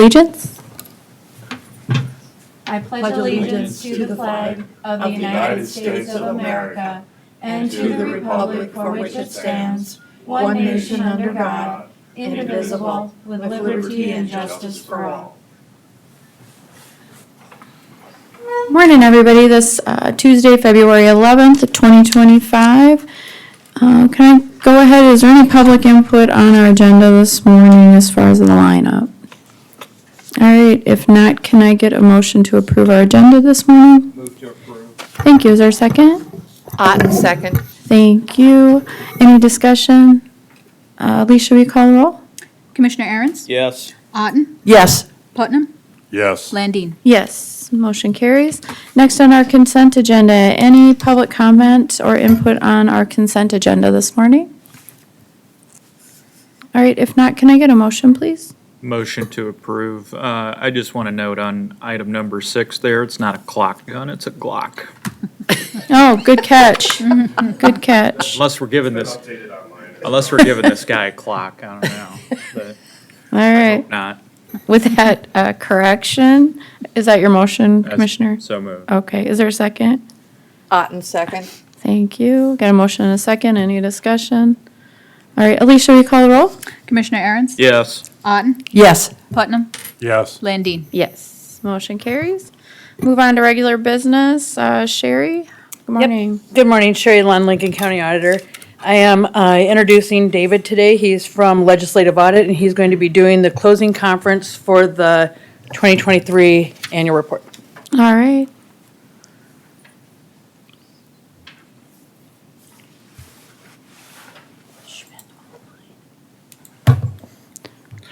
allegiance. I pledge allegiance to the flag of the United States of America and to the republic for which it stands, one nation under God, indivisible, with liberty and justice for all. Morning, everybody. This Tuesday, February 11th, 2025. Can I go ahead? Is there any public input on our agenda this morning as far as the lineup? All right, if not, can I get a motion to approve our agenda this morning? Move to approve. Thank you. Is there a second? Otten, second. Thank you. Any discussion? Alicia, will you call the roll? Commissioner Aaron's? Yes. Otten? Yes. Putnam? Yes. Landine? Yes, motion carries. Next on our consent agenda, any public comment or input on our consent agenda this morning? All right, if not, can I get a motion, please? Motion to approve. I just want to note on item number 6 there, it's not a clock gun, it's a Glock. Oh, good catch. Good catch. Unless we're giving this guy a clock, I don't know. But All right, not. with that correction, is that your motion, That's- Commissioner? So moved. Okay, is there a second? Otten, second. Thank you. Got a motion and a second. Any discussion? All right, Alicia, will you call the roll? Commissioner Aaron's? Yes. Otten? Yes. Putnam? Yes. Landine? Yes, motion carries. Move on to regular business. Sherry, good morning. Good morning, Sherry Lund, Lincoln County Auditor. I am introducing David today. He's from Legislative Audit, and he's going to be doing the closing conference for the 2023 annual report. All right.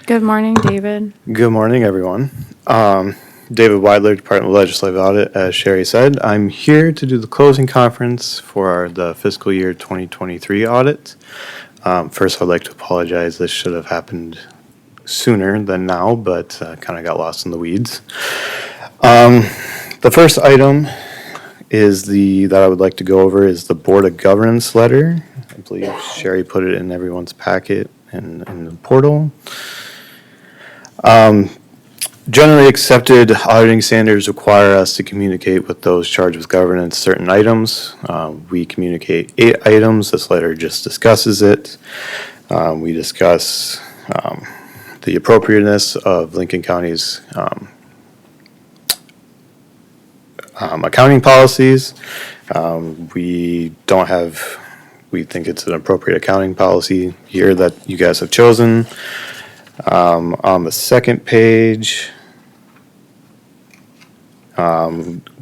Good morning, David. Good morning, everyone. David Weidler, Department of Legislative Audit. As Sherry said, I'm here to do the closing conference for the fiscal year 2023 audit. First, I'd like to apologize. This should have happened sooner than now, but kind of got lost in the weeds. The first item is that I would like to go over is the Board of Governance letter. I believe Sherry put it in everyone's packet in the portal. Generally accepted auditing standards require us to communicate with those charged with governance certain items. We communicate 8 items. This letter just discusses it. We discuss the appropriateness of Lincoln County's accounting policies. We think it's an appropriate accounting policy here that you guys have chosen. On the second page,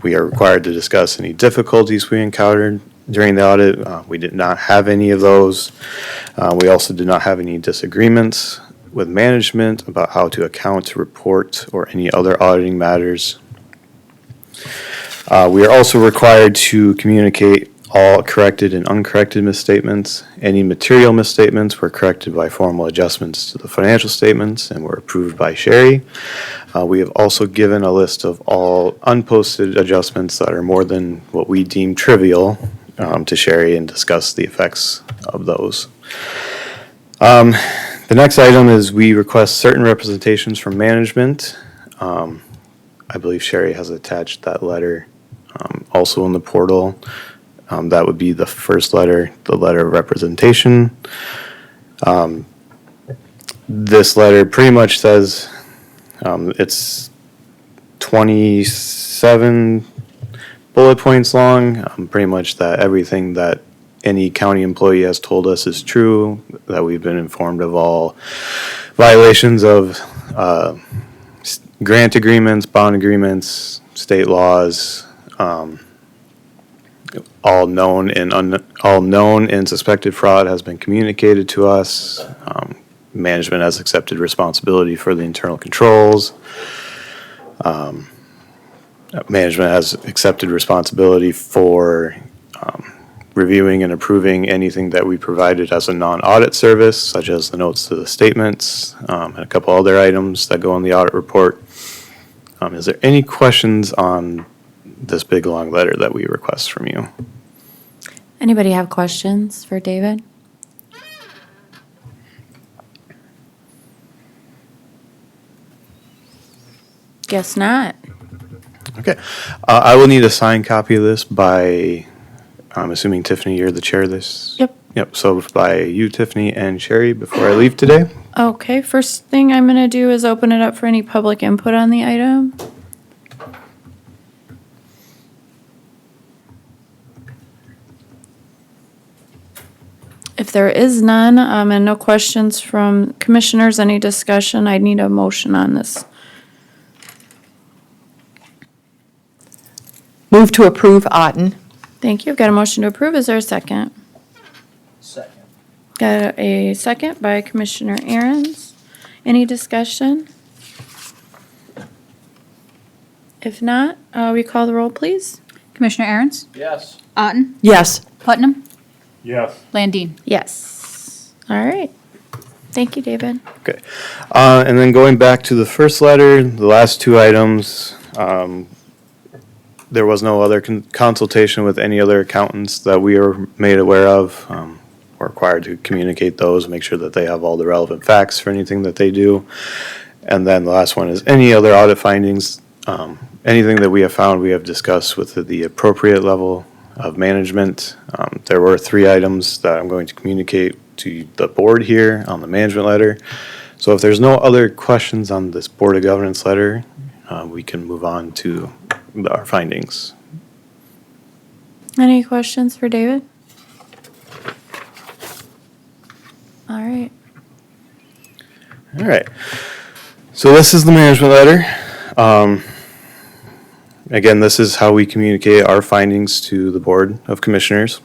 we are required to discuss any difficulties we encountered during the audit. We did not have any of those. We also did not have any disagreements with management about how to account, report, or any other auditing matters. We are also required to communicate all corrected and uncorrected misstatements. Any material misstatements were corrected by formal adjustments to the financial statements and were approved by Sherry. We have also given a list of all unposted adjustments that are more than what we deem trivial to Sherry and discuss the effects of those. The next item is we request certain representations from management. I believe Sherry has attached that letter also in the portal. That would be the first letter, the letter of representation. This letter pretty much says it's 27 bullet points long, pretty much that everything that any county employee has told us is true, that we've been informed of all violations of grant agreements, bond agreements, state laws, all known and suspected fraud has been communicated to us. Management has accepted responsibility for the internal controls. Management has accepted responsibility for reviewing and approving anything that we provided as a non-audit service, such as the notes to the statements, and a couple other items that go in the audit report. Is there any questions on this big long letter that we request from you? Anybody have questions for David? Guess not. Okay. I will need a signed copy of this by, I'm assuming Tiffany, you're the chair of this? Yep. Yep, so by you, Tiffany, and Sherry before I leave today. Okay, first thing I'm gonna do is open it up for any public input on the item. If there is none, and no questions from commissioners, any discussion, I need a motion on this. Move to approve Otten. Thank you. Got a motion to approve. Is there a second? Second. Got a second by Commissioner Aaron's. Any discussion? If not, we call the roll, please. Commissioner Aaron's, Yes. Otten, Yes. Putnam, Yes. Landine. Yes. All right. Thank you, David. Okay. And then going back to the first letter, the last two items, there was no other consultation with any other accountants that we are made aware of. We're required to communicate those, make sure that they have all the relevant facts for anything that they do. And then the last one is any other audit findings, anything that we have found, we have discussed with the appropriate level of management. There were 3 items that I'm going to communicate to the board here on the management letter. So if there's no other questions on this Board of Governance letter, we can move on to our findings. Any questions for David? All right. All right. So this is the management letter. Again, this is how we communicate our findings to the Board of Commissioners.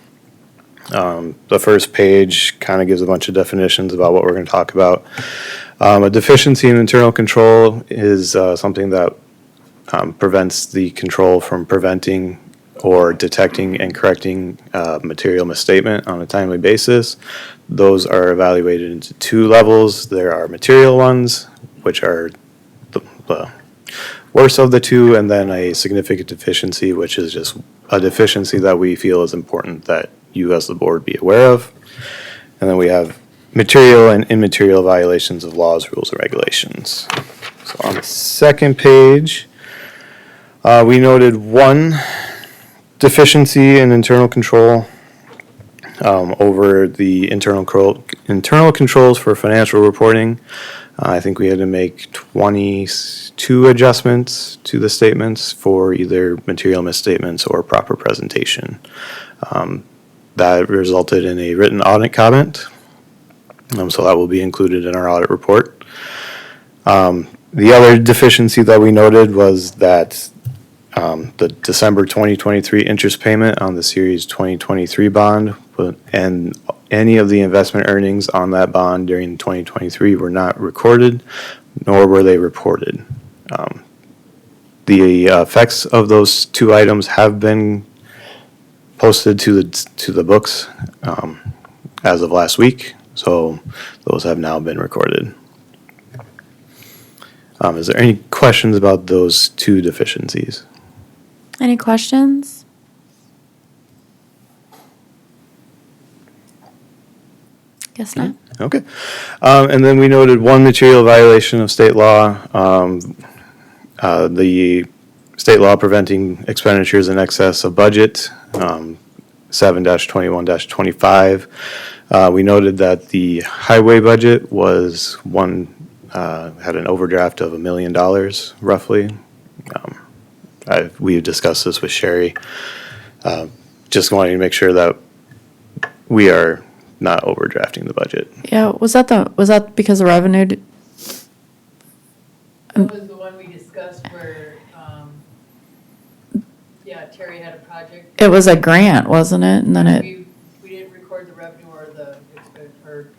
The first page kind of gives a bunch of definitions about what we're going to talk about. A deficiency in internal control is something that prevents the control from preventing or detecting and correcting material misstatement on a timely basis. Those are evaluated into 2 levels. There are material ones, which are the worst of the 2, and then a significant deficiency, which is just a deficiency that we feel is important that you as the board be aware of. And then we have material and immaterial violations of laws, rules, and regulations. So on the second page, we noted 1 deficiency in internal control over the internal controls for financial reporting. I think we had to make 22 adjustments to the statements for either material misstatements or proper presentation. That resulted in a written audit comment, so that will be included in our audit report. The other deficiency that we noted was that the December 2023 interest payment on the Series 2023 bond and any of the investment earnings on that bond during 2023 were not recorded, nor were they reported. The effects of those 2 items have been posted to the books as of last week, so those have now been recorded. Is there any questions about those 2 deficiencies? Any questions? Guess not. Okay. And then we noted 1 material violation of state law. The state law preventing expenditures in excess of budget, 7-21-25. We noted that the highway budget was had an overdraft of $1 million roughly. We discussed this with Sherry. Just wanting to make sure that we are not overdrafting the budget. Yeah, was that because of revenue? That was the one we discussed where, Terry had a project. It was a grant, wasn't it? And then it, We didn't record the revenue or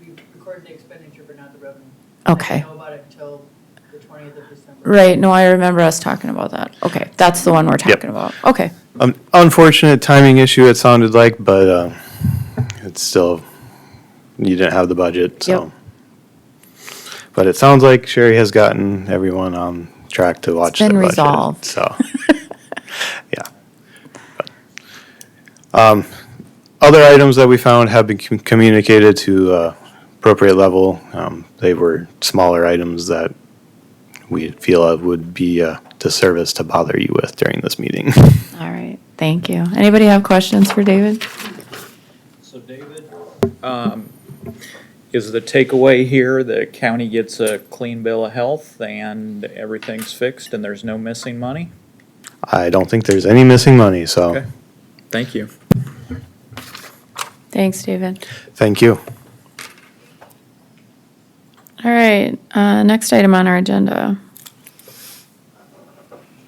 we recorded the expenditure, but not the revenue. Okay. I didn't know about it until the 20th of December. right, no, I remember us talking about that. Okay, that's the one we're talking about. Okay. Unfortunate timing issue it sounded like, but it's still, you didn't have the budget, so. Yep. But it sounds like Sherry has gotten everyone on track to watch the been budget. resolved. So, yeah. Other items that we found have been communicated to appropriate level. They were smaller items that we feel would be disservice to bother you with during this meeting. All right, thank you. Anybody have questions for David? So David, is the takeaway here, the county gets a clean bill of health and everything's fixed and there's no missing money? I don't think there's any missing money, so Okay. Thank you. Thanks, David. thank you. All right, next item on our agenda.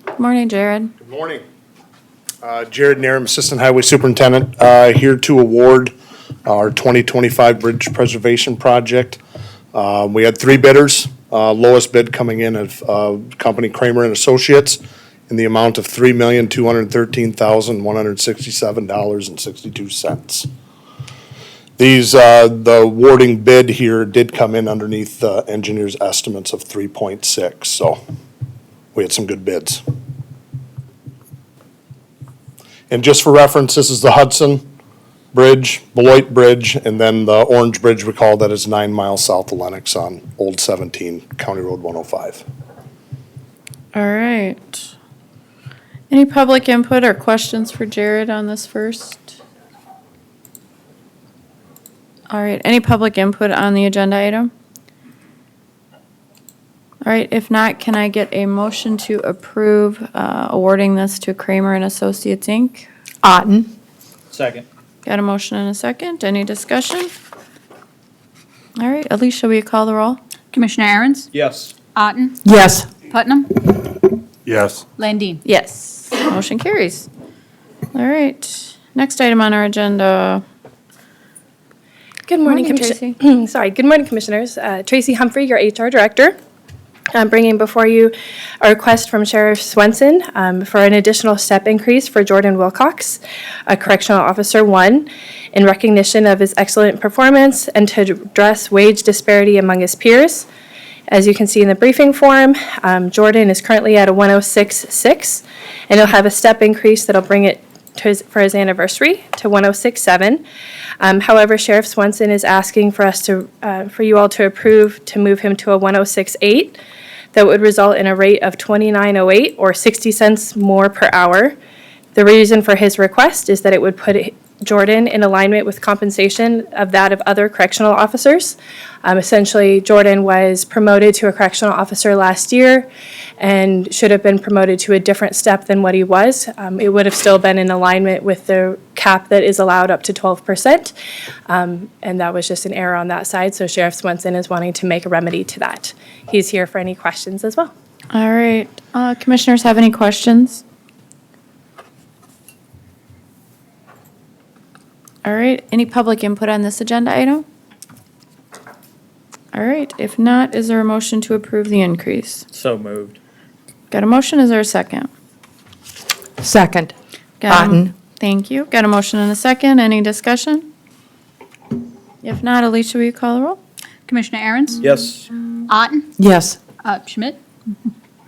Good morning, Jared. Good morning. Jared Narum, Assistant Highway Superintendent, here to award our 2025 Bridge Preservation Project. We had three bidders, lowest bid coming in of company Kramer and Associates in the amount of $3,213,167.62. These, the awarding bid here did come in underneath the engineer's estimates of 3.6, so we had some good bids. And just for reference, this is the Hudson Bridge, Beloit Bridge, and then the Orange Bridge, we call that, is 9 miles south of Lenox on Old 17, County Road 105. All right. Any public input or questions for Jared on this first? All right, any public input on the agenda item? All right, if not, can I get a motion to approve awarding this to Kramer and Associates, Inc.? Otten. Second. Got a motion and a second. Any discussion? All right, Alicia, will you call the roll? Commissioner Aaron's, Yes. Otten, Yes. Putnam, Yes. Landine. Yes. Motion carries. All right, next item on our agenda. Good morning, Morning, Commissioner. Sorry, good morning, Commissioners. Tracy Humphrey, your HR Director. I'm bringing before you a request from Sheriff Swenson for an additional step increase for Jordan Wilcox, a Correctional Officer 1, in recognition of his excellent performance and to address wage disparity among his peers. As you can see in the briefing form, Jordan is currently at a 106.6, and he'll have a step increase that'll bring it for his anniversary to 106.7. However, Sheriff Swenson is asking for us to, for you all to approve to move him to a 106.8. That would result in a rate of $29.08 or 60 cents more per hour. The reason for his request is that it would put Jordan in alignment with compensation of that of other correctional officers. Essentially, Jordan was promoted to a correctional officer last year and should have been promoted to a different step than what he was. It would have still been in alignment with the cap that is allowed up to 12%. And that was just an error on that side, so Sheriff Swenson is wanting to make a remedy to that. He's here for any questions as well. All right, commissioners have any questions? All right, any public input on this agenda item? All right, if not, is there a motion to approve the increase? So moved. Got a motion, is there a second? Second. Got a- Otten. Thank you, got a motion and a second, any discussion? If not, Alicia, will you call the roll? Commissioner Aaron's, Yes. Otten, Yes. Schmidt,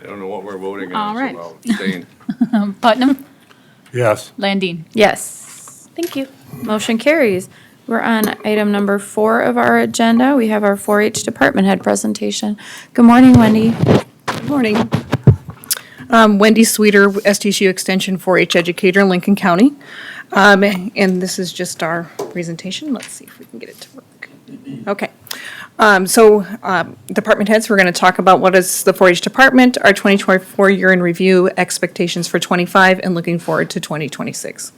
I don't know what we're voting All on, right. so I'll abstain. Putnam, Yes. Landine. Yes. Thank you. Motion carries. We're on item number 4 of our agenda. We have our 4-H department head presentation. Good morning, Wendy. Good morning. Wendy Sweeter, SDSU Extension 4-H Educator in Lincoln County. And this is just our presentation. Let's see if we can get it to work. Okay. Department heads, we're going to talk about what is the 4-H department, our 2024 year in review, expectations for 25, and looking forward to 2026.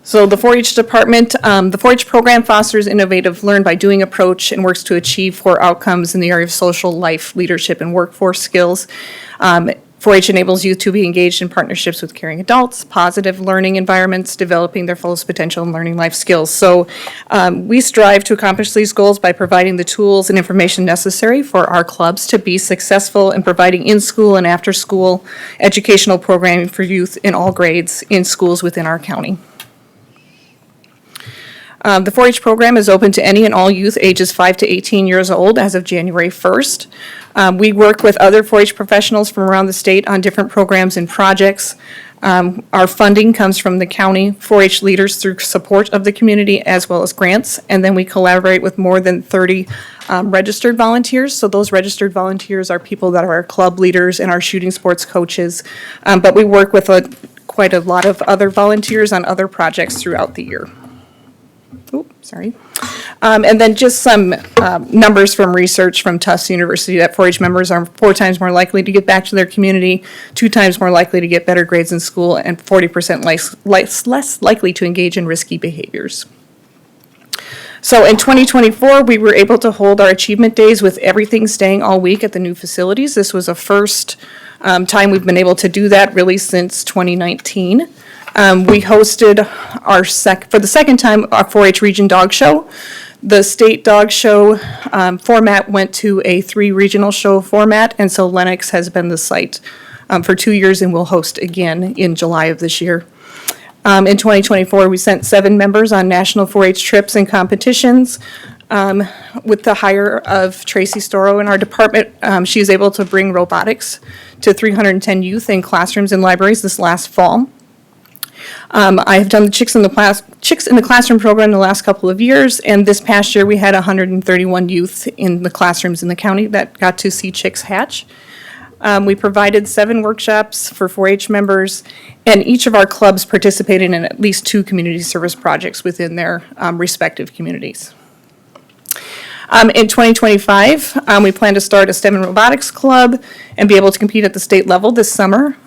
So the 4-H department, the 4-H program fosters innovative learn by doing approach and works to achieve 4 outcomes in the area of social life, leadership, and workforce skills. 4-H enables youth to be engaged in partnerships with caring adults, positive learning environments, developing their fullest potential and learning life skills. So we strive to accomplish these goals by providing the tools and information necessary for our clubs to be successful in providing in-school and after-school educational programming for youth in all grades in schools within our county. The 4-H program is open to any and all youth ages 5 to 18 years old as of January 1st. We work with other 4-H professionals from around the state on different programs and projects. Our funding comes from the county 4-H leaders through support of the community as well as grants. And then we collaborate with more than 30 registered volunteers. So those registered volunteers are people that are our club leaders and our shooting sports coaches. But we work with quite a lot of other volunteers on other projects throughout the year. Sorry. And then just some numbers from research from Tufts University that 4-H members are 4 times more likely to give back to their community, 2 times more likely to get better grades in school, and 40% less likely to engage in risky behaviors. So in 2024, we were able to hold our achievement days with everything staying all week at the new facilities. This was a first time we've been able to do that really since 2019. We hosted for the second time, our 4-H Region Dog Show. The state dog show format went to a 3 regional show format, and so Lenox has been the site for 2 years and will host again in July of this year. In 2024, we sent 7 members on national 4-H trips and competitions. With the hire of Tracy Storrow in our department, she is able to bring robotics to 310 youth in classrooms and libraries this last fall. I have done the Chicks in the Classroom program the last couple of years, and this past year we had 131 youth in the classrooms in the county that got to see chicks hatch. We provided 7 workshops for 4-H members, and each of our clubs participated in at least 2 community service projects within their respective communities. In 2025, we plan to start a STEM and robotics club and be able to compete at the state level this summer.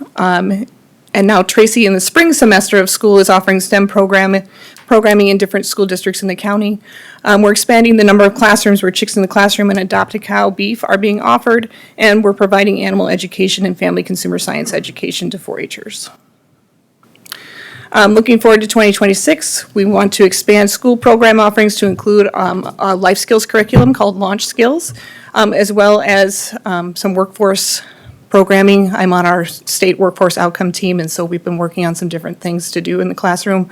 And now Tracy, in the spring semester of school, is offering STEM programming in different school districts in the county. We're expanding the number of classrooms where Chicks in the Classroom and Adopt a Cow beef are being offered, and we're providing animal education and family consumer science education to 4-Hers. Looking forward to 2026, we want to expand school program offerings to include a life skills curriculum called Launch Skills, as well as some workforce programming. I'm on our state workforce outcome team, and so we've been working on some different things to do in the classroom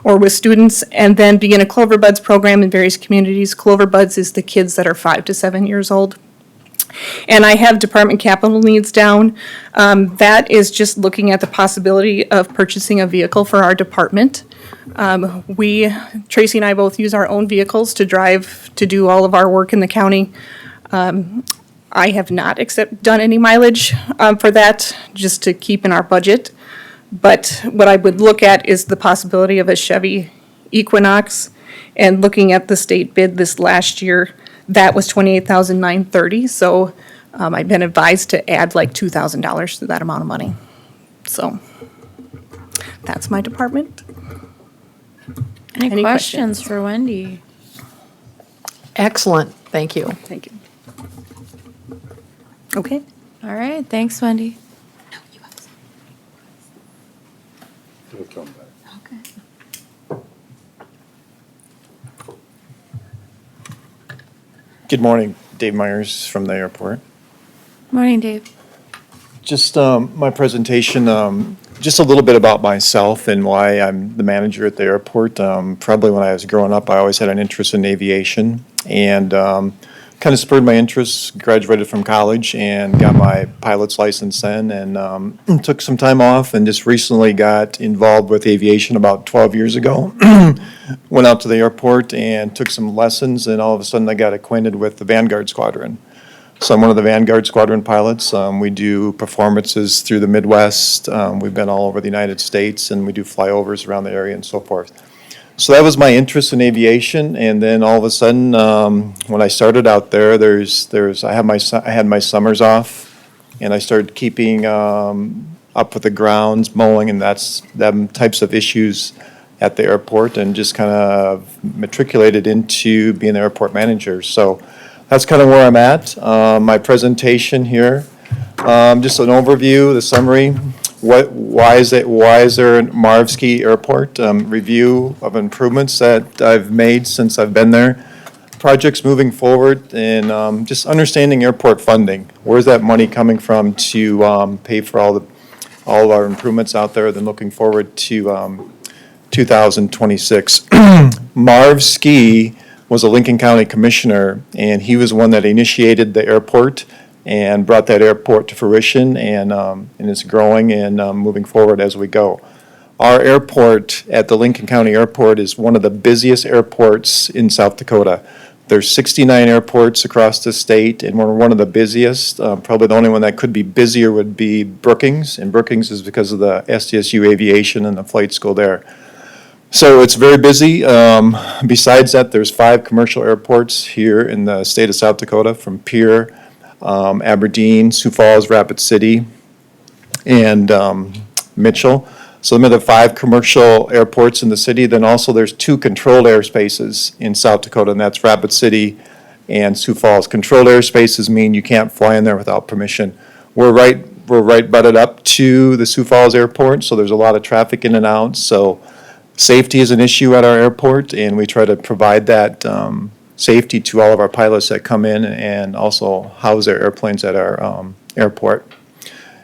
or with students, and then begin a Clover Buds program in various communities. Clover Buds is the kids that are 5 to 7 years old. And I have department capital needs down. That is just looking at the possibility of purchasing a vehicle for our department. Tracy and I both use our own vehicles to drive to do all of our work in the county. I have not done any mileage for that, just to keep in our budget. But what I would look at is the possibility of a Chevy Equinox. And looking at the state bid this last year, that was $28,930. So I've been advised to add like $2,000 to that amount of money. So that's my department. Any questions for Wendy? Excellent, thank you. Thank you. Okay. All right, thanks, Wendy. Good morning, Dave Myers from the airport. Morning, Dave. Just my presentation, just a little bit about myself and why I'm the manager at the airport. Probably when I was growing up, I always had an interest in aviation, and kind of spurred my interest, graduated from college and got my pilot's license then, and took some time off and just recently got involved with aviation about 12 years ago. Went out to the airport and took some lessons, and all of a sudden I got acquainted with the Vanguard Squadron. So I'm one of the Vanguard Squadron pilots. We do performances through the Midwest. We've been all over the United States, and we do flyovers around the area and so forth. So that was my interest in aviation, and then all of a sudden, when I started out there, I had my summers off, and I started keeping up with the grounds, mowing, and them types of issues at the airport, and just kind of matriculated into being the airport manager. So that's kind of where I'm at. My presentation here, just an overview, the summary. Why is there a Marvski Airport? Review of improvements that I've made since I've been there. Projects moving forward, and just understanding airport funding. Where's that money coming from to pay for all of our improvements out there? Then looking forward to 2026. Marv Ski was a Lincoln County commissioner, and he was one that initiated the airport and brought that airport to fruition, and it's growing and moving forward as we go. Our airport at the Lincoln County Airport is one of the busiest airports in South Dakota. There's 69 airports across the state, and we're one of the busiest. Probably the only one that could be busier would be Brookings, and Brookings is because of the SDSU Aviation and the flight school there. So it's very busy. Besides that, there's 5 commercial airports here in the state of South Dakota, from Pierre, Aberdeen, Sioux Falls, Rapid City, and Mitchell. So them are the 5 commercial airports in the city. Then also there's 2 controlled airspaces in South Dakota, and that's Rapid City and Sioux Falls. Controlled airspaces mean you can't fly in there without permission. We're right butted up to the Sioux Falls Airport, so there's a lot of traffic in and out. So safety is an issue at our airport, and we try to provide that safety to all of our pilots that come in and also house their airplanes at our airport.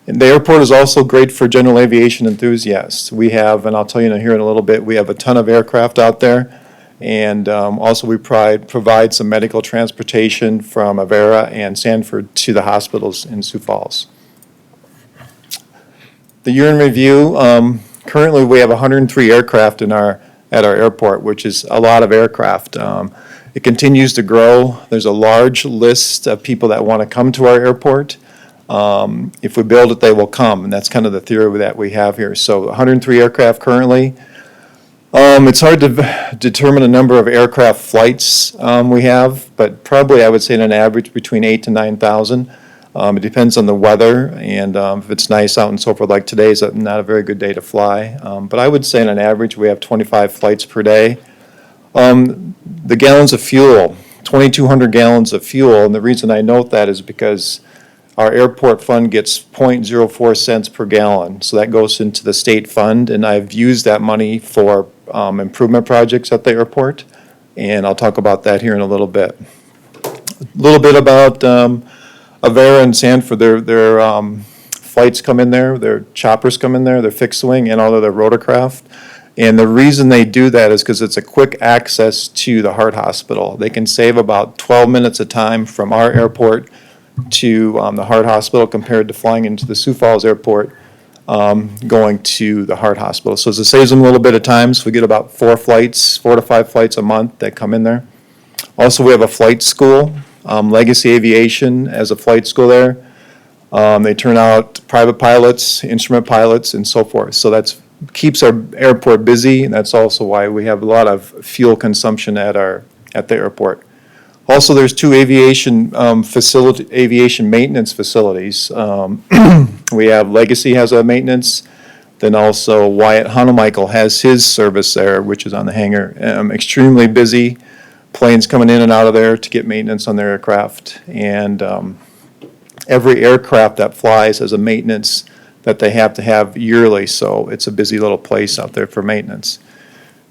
And the airport is also great for general aviation enthusiasts. We have, and I'll tell you here in a little bit, we have a ton of aircraft out there. And also we provide some medical transportation from Avera and Sanford to the hospitals in Sioux Falls. The year in review, currently we have 103 aircraft at our airport, which is a lot of aircraft. It continues to grow. There's a large list of people that want to come to our airport. If we build it, they will come, and that's kind of the theory that we have here. So 103 aircraft currently. It's hard to determine the number of aircraft flights we have, but probably I would say on an average between 8,000 to 9,000. It depends on the weather, and if it's nice out and so forth, like today is not a very good day to fly. But I would say on an average we have 25 flights per day. The gallons of fuel, 2,200 gallons of fuel, and the reason I note that is because our airport fund gets 0.04 cents per gallon, so that goes into the state fund, and I've used that money for improvement projects at the airport, and I'll talk about that here in a little bit. A little bit about Avera and Sanford. Their flights come in there, their choppers come in there, their fixed wing, and all of their rotorcraft. And the reason they do that is because it's a quick access to the heart hospital. They can save about 12 minutes of time from our airport to the heart hospital compared to flying into the Sioux Falls Airport going to the heart hospital. So it saves them a little bit of time. So we get about 4 to 5 flights a month that come in there. Also, we have a flight school, Legacy Aviation as a flight school there. They turn out private pilots, instrument pilots, and so forth. So that keeps our airport busy, and that's also why we have a lot of fuel consumption at the airport. Also, there's 2 aviation maintenance facilities. We have Legacy has a maintenance, then also Wyatt Hunemichael has his service there, which is on the hangar. Extremely busy, planes coming in and out of there to get maintenance on their aircraft. And every aircraft that flies has a maintenance that they have to have yearly, so it's a busy little place out there for maintenance.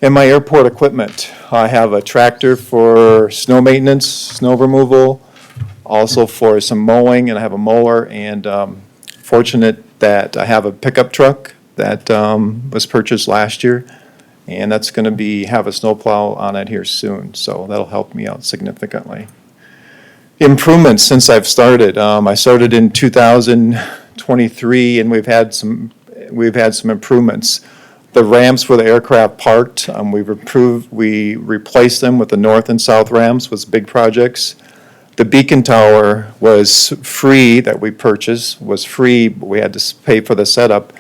In my airport equipment, I have a tractor for snow maintenance, snow removal, also for some mowing, and I have a mower, and fortunate that I have a pickup truck that was purchased last year, and that's going to have a snowplow on it here soon, so that'll help me out significantly. Improvements since I've started. I started in 2023, and we've had some improvements. The ramps where the aircraft parked, we replaced them with the north and south ramps with big projects. The beacon tower was free that we purchased, was free, but we had to pay for the setup.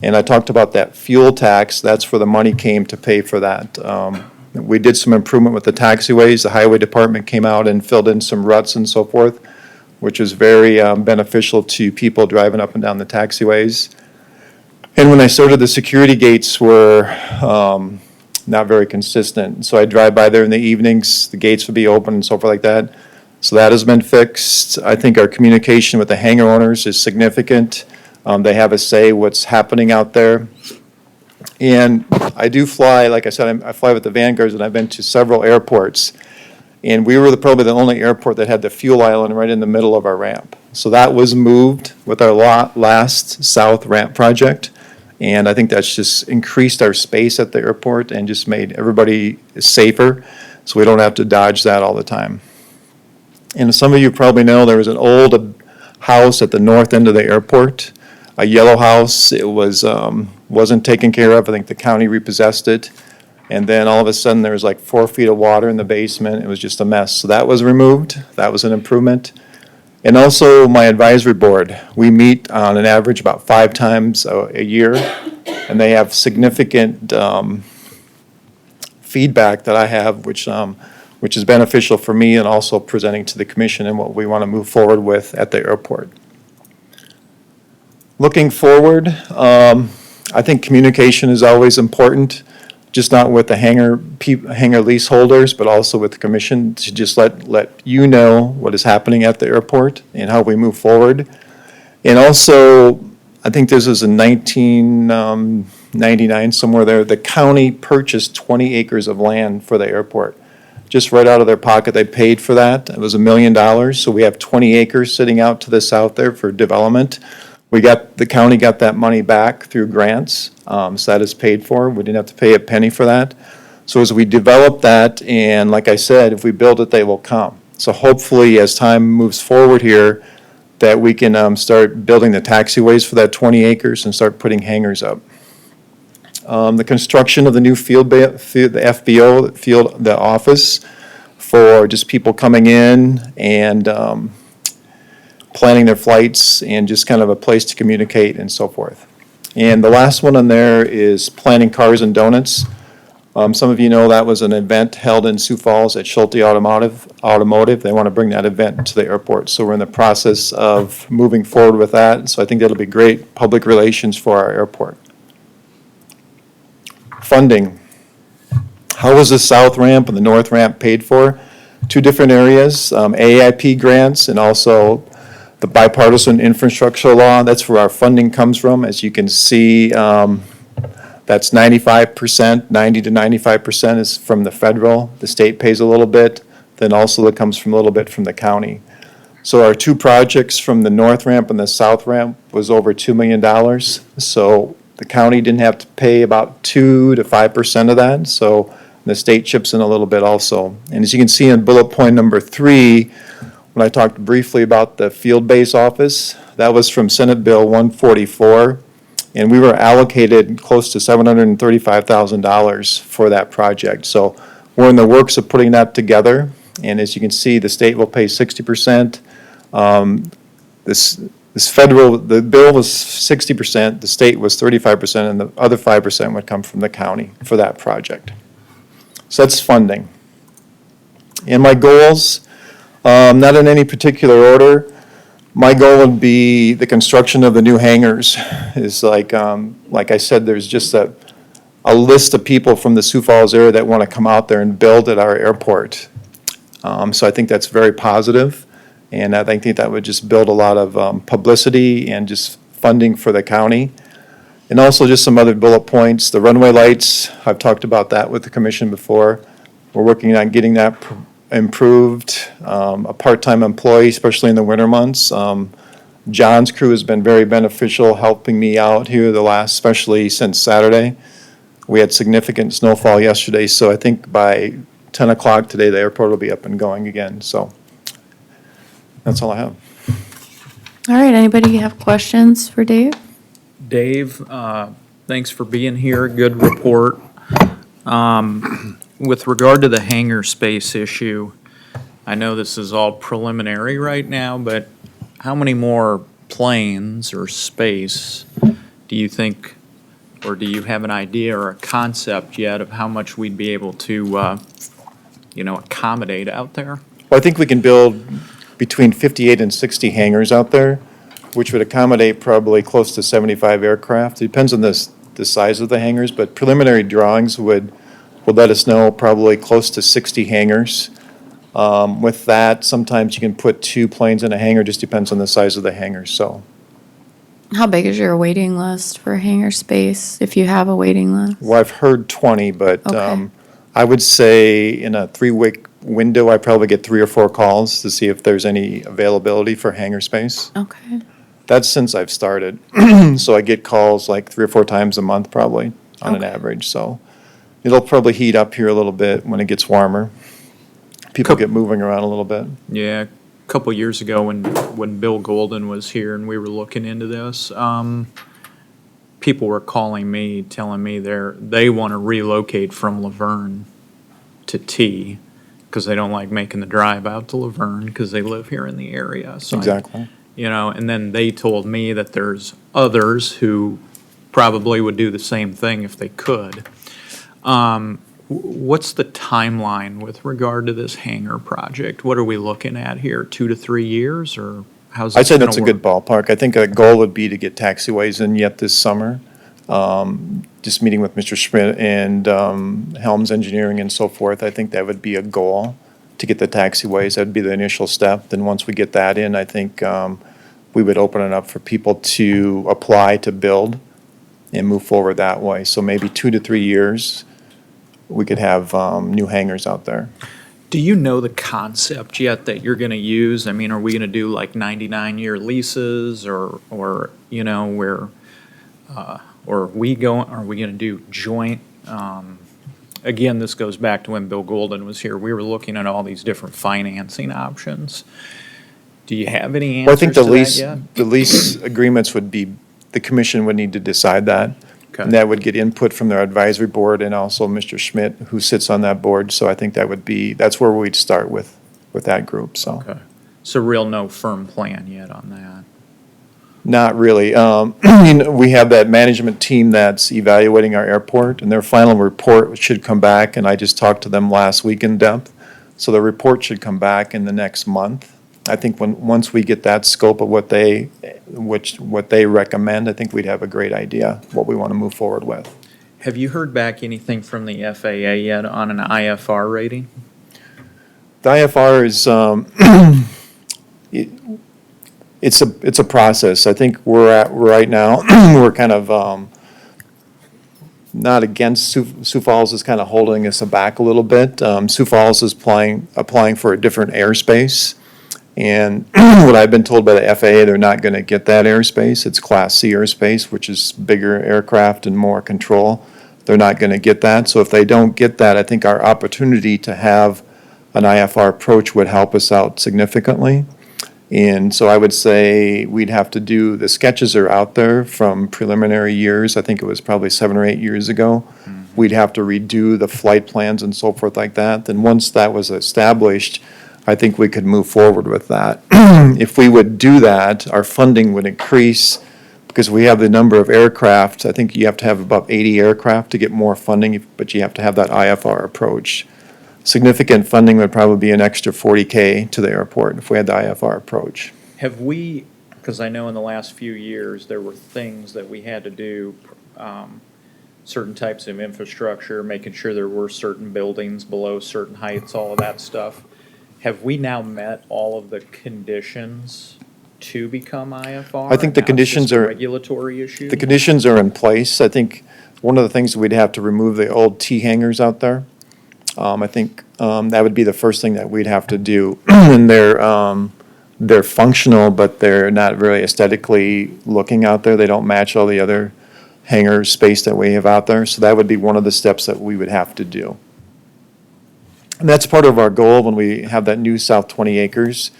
And I talked about that fuel tax, that's where the money came to pay for that. We did some improvement with the taxiways. The highway department came out and filled in some ruts and so forth, which is very beneficial to people driving up and down the taxiways. And when I started, the security gates were not very consistent. So I drive by there in the evenings, the gates would be open and so forth like that. So that has been fixed. I think our communication with the hangar owners is significant. They have a say what's happening out there. And I do fly, like I said, I fly with the Vanguards, and I've been to several airports. And we were probably the only airport that had the fuel island right in the middle of our ramp. So that was moved with our last south ramp project. And I think that's just increased our space at the airport and just made everybody safer, so we don't have to dodge that all the time. And some of you probably know there was an old house at the north end of the airport, a yellow house. It wasn't taken care of. I think the county repossessed it. And then all of a sudden, there was like 4 feet of water in the basement. It was just a mess. So that was removed. That was an improvement. And also my advisory board, we meet on an average about 5 times a year. And they have significant feedback that I have, which is beneficial for me and also presenting to the commission and what we want to move forward with at the airport. Looking forward, I think communication is always important, just not with the hangar leaseholders, but also with the commission to just let you know what is happening at the airport and how we move forward. And also, I think this is in 1999, somewhere there, the county purchased 20 acres of land for the airport. Just right out of their pocket, they paid for that. It was $1 million, so we have 20 acres sitting out to the south there for development. The county got that money back through grants, so that is paid for. We didn't have to pay a penny for that. So as we develop that, and like I said, if we build it, they will come. So hopefully, as time moves forward here, that we can start building the taxiways for that 20 acres and start putting hangars up. The construction of the new the FBO, the office for just people coming in and planning their flights and just kind of a place to communicate and so forth. And the last one on there is planning cars and donuts. Some of you know that was an event held in Sioux Falls at Schulte Automotive. They want to bring that event to the airport. So we're in the process of moving forward with that. So I think that'll be great public relations for our airport. Funding. How was the south ramp and the north ramp paid for? 2 different areas, AIP grants and also the bipartisan infrastructure law. That's where our funding comes from. As you can see, that's 95%, 90 to 95% is from the federal. The state pays a little bit. Then also it comes from a little bit from the county. So our 2 projects from the north ramp and the south ramp was over $2 million. So the county didn't have to pay about 2 to 5% of that. So the state chips in a little bit also. And as you can see in bullet point number 3, when I talked briefly about the field base office, that was from Senate Bill 144, and we were allocated close to $735,000 for that project. So we're in the works of putting that together, and as you can see, the state will pay 60%. The bill was 60%, the state was 35%, and the other 5% would come from the county for that project. So that's funding. And my goals, not in any particular order. My goal would be the construction of the new hangars. Is like I said, there's just a list of people from the Sioux Falls area that want to come out there and build at our airport. So I think that's very positive, and I think that would just build a lot of publicity and just funding for the county. And also just some other bullet points. The runway lights, I've talked about that with the commission before. We're working on getting that improved, a part-time employee, especially in the winter months. John's crew has been very beneficial, helping me out here especially since Saturday. We had significant snowfall yesterday, so I think by 10 o'clock today, the airport will be up and going again. So that's all I have. All right, anybody have questions for Dave? Dave, thanks for being here. Good report. With regard to the hangar space issue, I know this is all preliminary right now, but how many more planes or space do you think, or do you have an idea or a concept yet of how much we'd be able to, accommodate out there? Well, I think we can build between 58 and 60 hangars out there, which would accommodate probably close to 75 aircraft. It depends on the size of the hangars, but preliminary drawings would let us know probably close to 60 hangars. With that, sometimes you can put 2 planes in a hangar, just depends on the size of the hangar, so. How big is your waiting list for hangar space, if you have a waiting list? Well, I've heard 20, but Okay. I would say in a 3-week window, I probably get 3 or 4 calls to see if there's any availability for hangar space. Okay. That's since I've started. So I get calls like 3 or 4 times a month probably on an Okay. average, so. It'll probably heat up here a little bit when it gets warmer. People get moving around a little bit. Yeah, a couple years ago when Bill Golden was here and we were looking into this, people were calling me, telling me they want to relocate from Laverne to T because they don't like making the drive out to Laverne because they live here in the area. So Exactly. you know, and then they told me that there's others who probably would do the same thing if they could. What's the timeline with regard to this hangar project? What are we looking at here, 2 to 3 years, or how's I'd this say gonna that's a work? good ballpark. I think a goal would be to get taxiways in yet this summer. Just meeting with Mr. Schmidt and Helms Engineering and so forth, I think that would be a goal to get the taxiways. That'd be the initial step. Then once we get that in, I think we would open it up for people to apply to build and move forward that way. So maybe 2 to 3 years, we could have new hangars out there. Do you know the concept yet that you're going to use? I mean, are we going to do like 99-year leases or you know, where, or are we going to do joint? Again, this goes back to when Bill Golden was here. We were looking at all these different financing options. Do you have any Well, I answers think to the that yet? lease agreements would be, the commission would need to decide that. Okay. And that would get input from their advisory board and also Mr. Schmidt, who sits on that board. So I think that would be, that's where we'd start with that group, so. Okay. So real no firm plan yet on that? Not really. You know, we have that management team that's evaluating our airport, and their final report should come back, and I just talked to them last week in depth. So the report should come back in the next month. I think once we get that scope of what they recommend, I think we'd have a great idea what we want to move forward with. Have you heard back anything from the FAA yet on an IFR rating? The IFR is, it's a process. I think we're at, right now, we're kind of, not against Sioux Falls is kind of holding us back a little bit. Sioux Falls is applying for a different airspace. And what I've been told by the FAA, they're not going to get that airspace. It's Class C airspace, which is bigger aircraft and more control. They're not going to get that. So if they don't get that, I think our opportunity to have an IFR approach would help us out significantly. And so I would say we'd have to do, the sketches are out there from preliminary years. I think it was probably 7 or 8 years ago. We'd have to redo the flight plans and so forth like that. Then once that was established, I think we could move forward with that. If we would do that, our funding would increase because we have the number of aircraft. I think you have to have about 80 aircraft to get more funding, but you have to have that IFR approach. Significant funding would probably be an extra $40K to the airport if we had the IFR approach. Have we, because I know in the last few years, there were things that we had to do, certain types of infrastructure, making sure there were certain buildings below certain heights, all of that stuff. Have we now met all of the conditions to become IFR? I think the Now it's conditions just a are- regulatory issue? The conditions are in place. I think one of the things we'd have to remove the old T hangars out there. I think that would be the first thing that we'd have to do. And they're functional, but they're not really aesthetically looking out there. They don't match all the other hangar space that we have out there. So that would be one of the steps that we would have to do. And that's part of our goal when we have that new South 20 acres,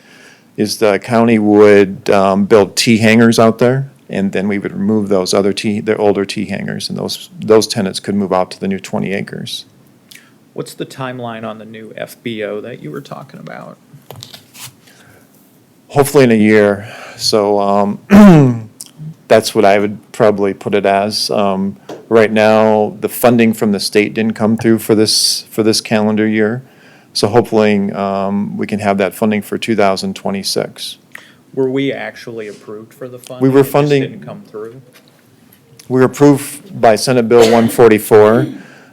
is the county would build T hangars out there, and then we would remove those other the older T hangars, and those tenants could move out to the new 20 acres. What's the timeline on the new FBO that you were talking about? Hopefully in a year. So that's what I would probably put it as. Right now, the funding from the state didn't come through for this calendar year. So hopefully we can have that funding for 2026. Were we actually approved for the funding? We were It just funding- didn't come through? We were approved by Senate Bill 144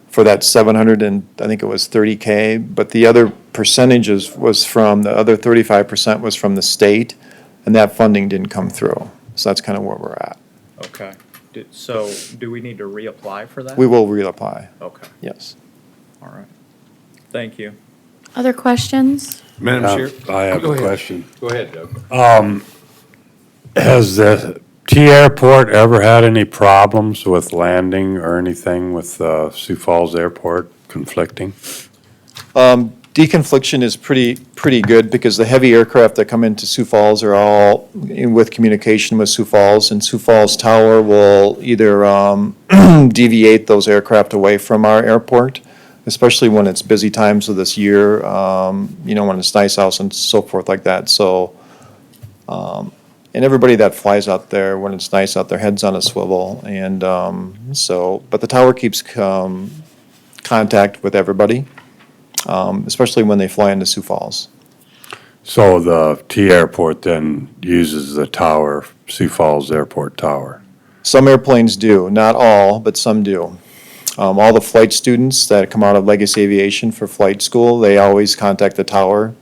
for that 700 and, I think it was 30K, but the other percentages was from, the other 35% was from the state, and that funding didn't come through. So that's kind of where we're at. Okay. So do we need to reapply for that? We will reapply, Okay, yes. all right. Thank you. Other questions? Madam Chair? I have Go a ahead. question. Go ahead, Doug. Has the T Airport ever had any problems with landing or anything with Sioux Falls Airport conflicting? Deconfliction is pretty good because the heavy aircraft that come into Sioux Falls are all with communication with Sioux Falls, and Sioux Falls Tower will either deviate those aircraft away from our airport, especially when it's busy times of this year, when it's nice out and so forth like that. So, and everybody that flies out there, when it's nice out, their head's on a swivel, and but the tower keeps contact with everybody. Especially when they fly into Sioux Falls. So the T Airport then uses the tower, Sioux Falls Airport Tower? Some airplanes do, not all, but some do. All the flight students that come out of Legacy Aviation for flight school, they always contact the tower.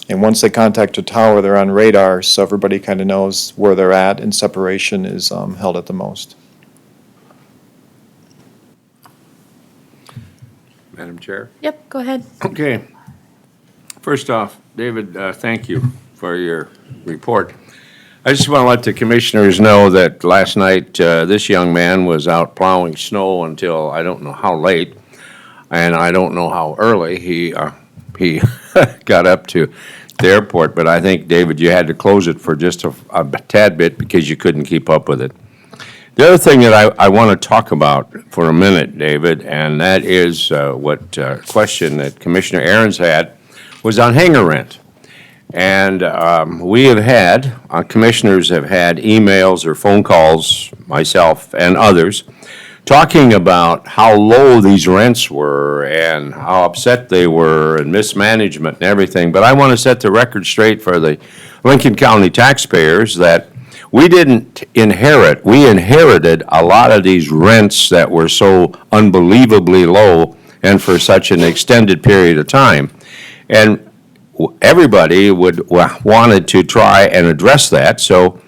And once they contact the tower, they're on radar, so everybody kind of knows where they're at, and separation is held at the most. Madam Chair? Yep, go ahead. Okay. First off, David, thank you for your report. I just want to let the commissioners know that last night, this young man was out plowing snow until I don't know how late, and I don't know how early he got up to the airport, but I think, David, you had to close it for just a tad bit because you couldn't keep up with it. The other thing that I want to talk about for a minute, David, and that is what question that Commissioner Aaron's had, was on hangar rent. And we have had, commissioners have had emails or phone calls, myself and others, talking about how low these rents were and how upset they were and mismanagement and everything. But I want to set the record straight for the Lincoln County taxpayers that we didn't inherit, we inherited a lot of these rents that were so unbelievably low and for such an extended period of time. And everybody wanted to try and address that, so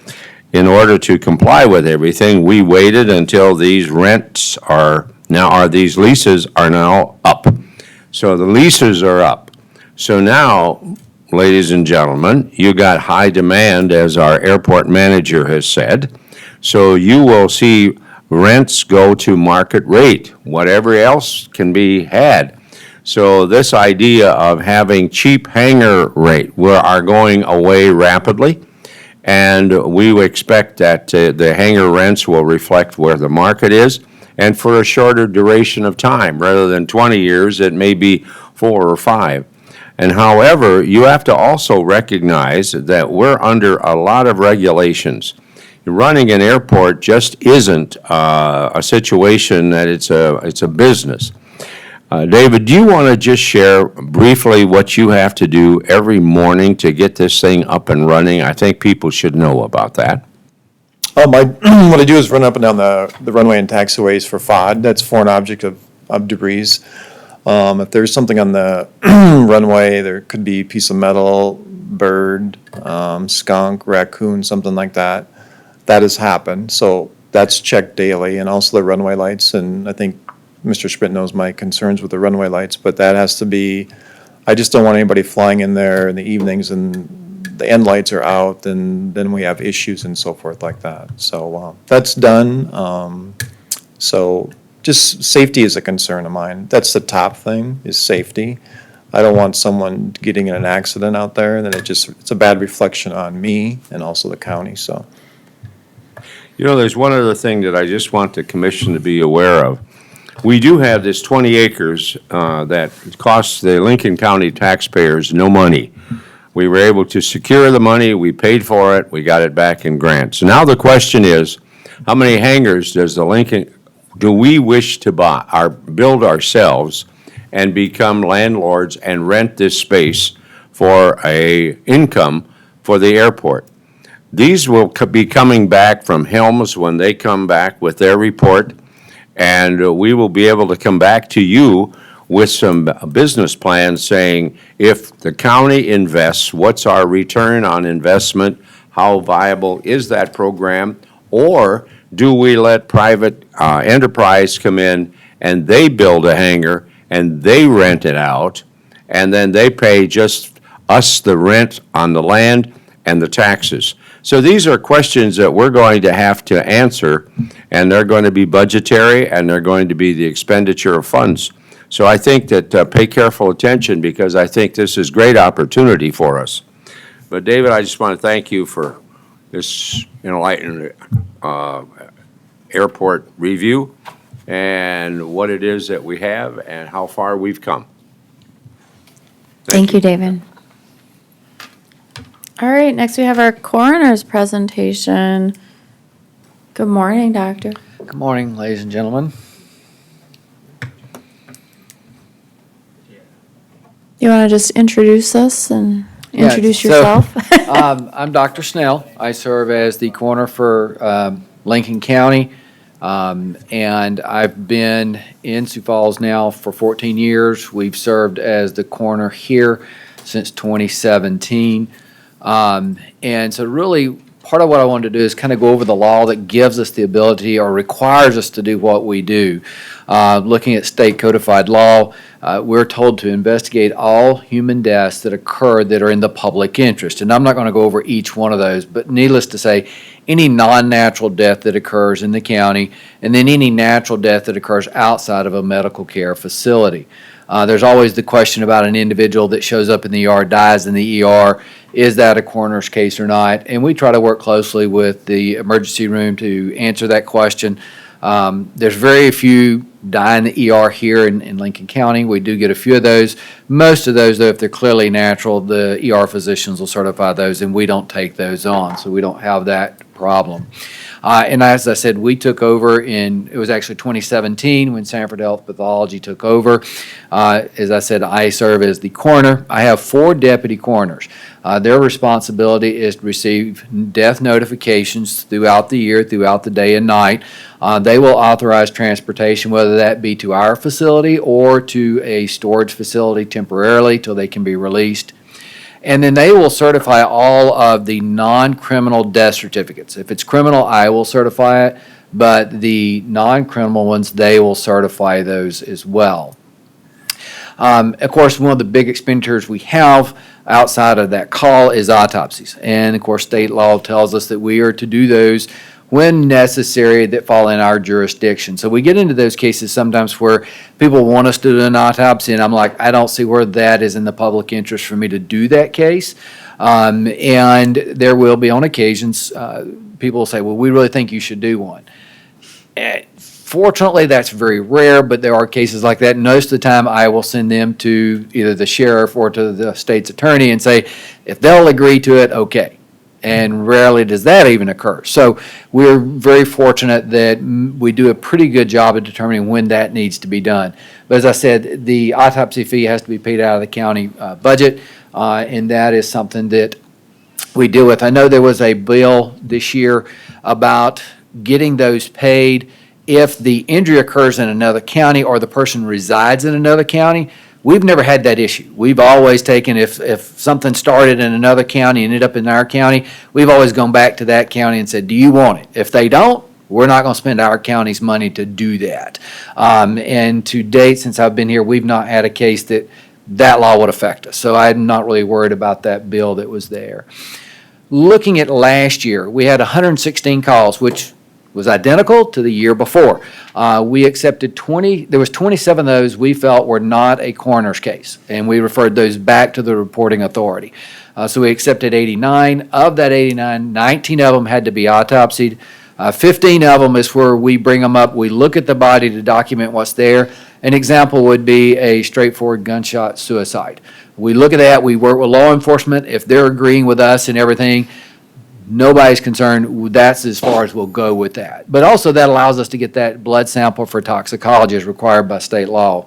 in order to comply with everything, we waited until these leases are now up. So the leases are up. So now, ladies and gentlemen, you got high demand, as our airport manager has said. So you will see rents go to market rate, whatever else can be had. So this idea of having cheap hangar rate are going away rapidly. And we expect that the hangar rents will reflect where the market is, and for a shorter duration of time. Rather than 20 years, it may be 4 or 5. And however, you have to also recognize that we're under a lot of regulations. Running an airport just isn't a situation that it's a business. David, do you want to just share briefly what you have to do every morning to get this thing up and running? I think people should know about that. What I do is run up and down the runway and taxiways for FOD. That's foreign object of debris. If there's something on the runway, there could be a piece of metal, bird, skunk, raccoon, something like that. That has happened. So that's checked daily, and also the runway lights. And I think Mr. Schmidt knows my concerns with the runway lights, but that has to be, I just don't want anybody flying in there in the evenings and the end lights are out, and then we have issues and so forth like that. So that's done. So just safety is a concern of mine. That's the top thing, is safety. I don't want someone getting in an accident out there, and then it's a bad reflection on me and also the county, so. You know, there's one other thing that I just want the commission to be aware of. We do have this 20 acres that costs the Lincoln County taxpayers no money. We were able to secure the money, we paid for it, we got it back in grants. Now the question is, how many hangars do we wish to build ourselves and become landlords and rent this space for a income for the airport? These will be coming back from Helms when they come back with their report, and we will be able to come back to you with some business plans saying, if the county invests, what's our return on investment? How viable is that program? Or do we let private enterprise come in and they build a hangar and they rent it out, and then they pay just us the rent on the land and the taxes? So these are questions that we're going to have to answer, and they're going to be budgetary, and they're going to be the expenditure of funds. So I think that, pay careful attention, because I think this is great opportunity for us. But David, I just want to thank you for this enlightened airport review and what it is that we have and how far we've come. Thank you, David. All right, next we have our coroner's presentation. Good morning, doctor. Good morning, ladies and gentlemen. You want to just introduce us and introduce so, yourself? I'm Dr. Snell. I serve as the coroner for Lincoln County, and I've been in Sioux Falls now for 14 years. We've served as the coroner here since 2017. And so really, part of what I wanted to do is kind of go over the law that gives us the ability or requires us to do what we do. Looking at state codified law, we're told to investigate all human deaths that occur that are in the public interest. And I'm not going to go over each one of those, but needless to say, any non-natural death that occurs in the county, and then any natural death that occurs outside of a medical care facility. There's always the question about an individual that shows up in the ER, dies in the ER. Is that a coroner's case or not? And we try to work closely with the emergency room to answer that question. There's very few die in the ER here in Lincoln County. We do get a few of those. Most of those, though, if they're clearly natural, the ER physicians will certify those, and we don't take those on, so we don't have that problem. And as I said, we took over it was actually 2017 when Sanford Health Pathology took over. As I said, I serve as the coroner. I have 4 deputy coroners. Their responsibility is to receive death notifications throughout the year, throughout the day and night. They will authorize transportation, whether that be to our facility or to a storage facility temporarily till they can be released. And then they will certify all of the non-criminal death certificates. If it's criminal, I will certify it, but the non-criminal ones, they will certify those as well. Of course, one of the big expenditures we have outside of that call is autopsies. And of course, state law tells us that we are to do those when necessary that fall in our jurisdiction. So we get into those cases sometimes where people want us to do an autopsy, and I'm like, I don't see where that is in the public interest for me to do that case. And there will be on occasions, people will say, well, we really think you should do one. Fortunately, that's very rare, but there are cases like that. Most of the time, I will send them to either the sheriff or to the state's attorney and say, if they'll agree to it, okay. And rarely does that even occur. So we're very fortunate that we do a pretty good job of determining when that needs to be done. But as I said, the autopsy fee has to be paid out of the county budget, and that is something that we deal with. I know there was a bill this year about getting those paid if the injury occurs in another county or the person resides in another county. We've never had that issue. We've always taken, if something started in another county and ended up in our county, we've always gone back to that county and said, do you want it? If they don't, we're not going to spend our county's money to do that. And to date, since I've been here, we've not had a case that law would affect us. So I'm not really worried about that bill that was there. Looking at last year, we had 116 calls, which was identical to the year before. We accepted 20, there was 27 of those we felt were not a coroner's case, and we referred those back to the reporting authority. So we accepted 89. Of that 89, 19 of them had to be autopsied. 15 of them is where we bring them up, we look at the body to document what's there. An example would be a straightforward gunshot suicide. We look at that, we work with law enforcement. If they're agreeing with us and everything, nobody's concerned, that's as far as we'll go with that. But also that allows us to get that blood sample for toxicology as required by state law.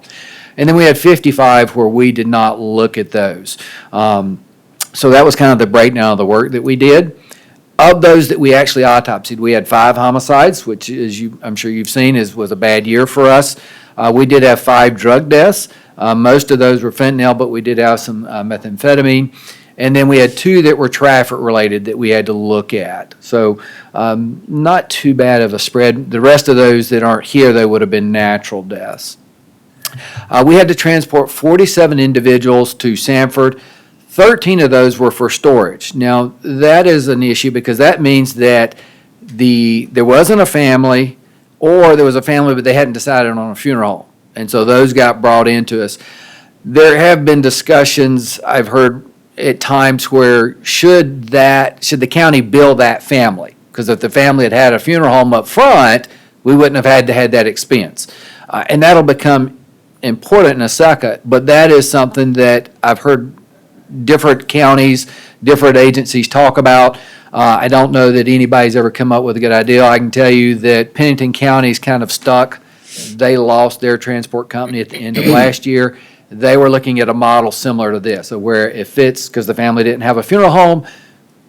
And then we had 55 where we did not look at those. So that was kind of the breakdown of the work that we did. Of those that we actually autopsied, we had 5 homicides, which I'm sure you've seen was a bad year for us. We did have 5 drug deaths. Most of those were fentanyl, but we did have some methamphetamine. And then we had 2 that were traffic related that we had to look at. So not too bad of a spread. The rest of those that aren't here, they would have been natural deaths. We had to transport 47 individuals to Sanford. 13 of those were for storage. Now, that is an issue because that means that there wasn't a family, or there was a family but they hadn't decided on a funeral And so those got brought into us. There have been discussions, I've heard at times where should the county bill that family? Because if the family had had a funeral home up front, we wouldn't have had to have that expense. And that'll become important in a second, but that is something that I've heard different counties, different agencies talk about. I don't know that anybody's ever come up with a good idea. I can tell you that Pennington County's kind of stuck. They lost their transport company at the end of last year. They were looking at a model similar to this, so where it fits, because the family didn't have a funeral home,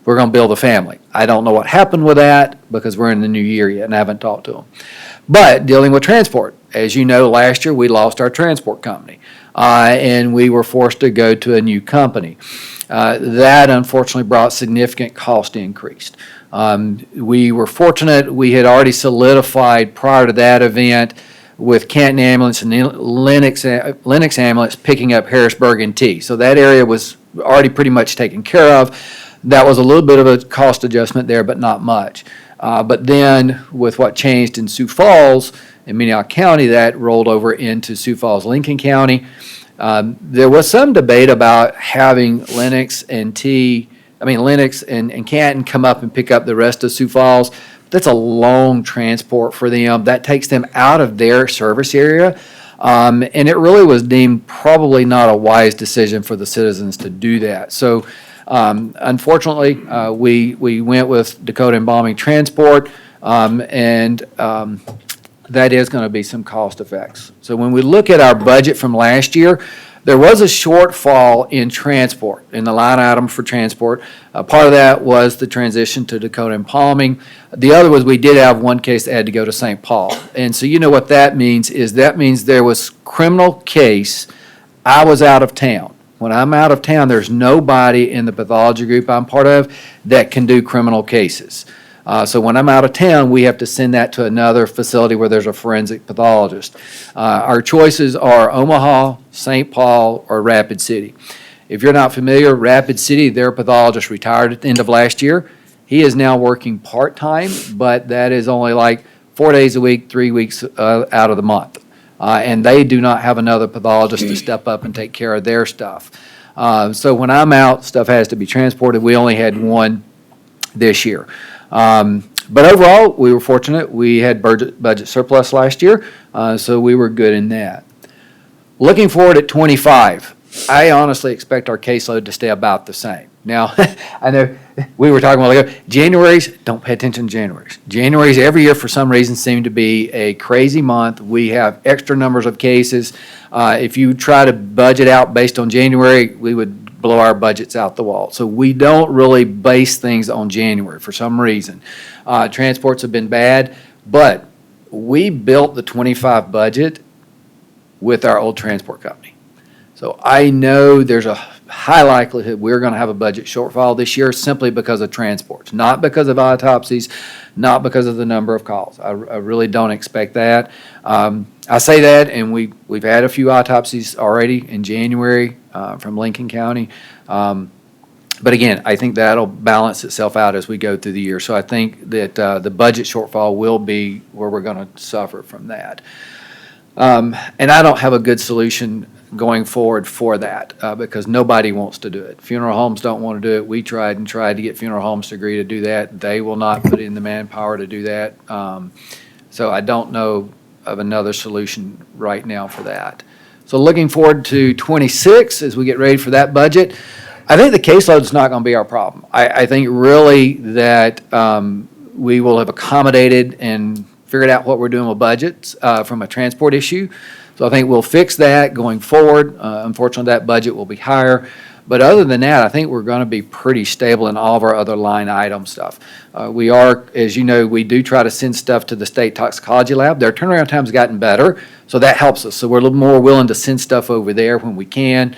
we're going to bill the family. I don't know what happened with that because we're in the new year yet and I haven't talked to them. But dealing with transport, as you know, last year we lost our transport company and we were forced to go to a new company. That unfortunately brought significant cost increase. We were fortunate, we had already solidified prior to that event with Canton Ambulance and Lennox Ambulance picking up Harrisburg and T. So that area was already pretty much taken care of. That was a little bit of a cost adjustment there, but not much. But then with what changed in Sioux Falls and Minnehaha County, that rolled over into Sioux Falls, Lincoln County. There was some debate about having Lennox and Canton come up and pick up the rest of Sioux Falls. That's a long transport for them. That takes them out of their service area. And it really was deemed probably not a wise decision for the citizens to do that. So unfortunately, we went with Dakota Embalming Transport, and that is going to be some cost effects. So when we look at our budget from last year, there was a shortfall in transport, in the line item for transport. Part of that was the transition to Dakota Embalming. The other was we did have one case that had to go to St. Paul. And so you know what that means is that means there was criminal case. I was out of town. When I'm out of town, there's nobody in the pathology group I'm part of that can do criminal cases. So when I'm out of town, we have to send that to another facility where there's a forensic pathologist. Our choices are Omaha, St. Paul, or Rapid City. If you're not familiar, Rapid City, their pathologist retired at the end of last year. He is now working part-time, but that is only like 4 days a week, 3 weeks out of the month. And they do not have another pathologist to step up and take care of their stuff. So when I'm out, stuff has to be transported. We only had one this year. But overall, we were fortunate. We had budget surplus last year, so we were good in that. Looking forward at '25, I honestly expect our caseload to stay about the same. Now, I know we were talking a while ago, January's, don't pay attention to January's. January's every year for some reason seem to be a crazy month. We have extra numbers of cases. If you try to budget out based on January, we would blow our budgets out the wall. So we don't really base things on January for some reason. Transports have been bad, but we built the '25 budget with our old transport company. So I know there's a high likelihood we're going to have a budget shortfall this year simply because of transports, not because of autopsies, not because of the number of calls. I really don't expect that. I say that, and we've had a few autopsies already in January from Lincoln County. But again, I think that'll balance itself out as we go through the year. So I think that the budget shortfall will be where we're going to suffer from that. And I don't have a good solution going forward for that because nobody wants to do it. Funeral homes don't want to do it. We tried to get funeral homes to agree to do that. They will not put in the manpower to do that. So I don't know of another solution right now for that. So looking forward to '26 as we get ready for that budget. I think the caseload's not going to be our problem. I think really that we will have accommodated and figured out what we're doing with budgets from a transport issue. So I think we'll fix that going forward. Unfortunately, that budget will be higher. But other than that, I think we're going to be pretty stable in all of our other line item stuff. We are, as you know, we do try to send stuff to the state toxicology lab. Their turnaround time's gotten better, so that helps us. So we're a little more willing to send stuff over there when we can.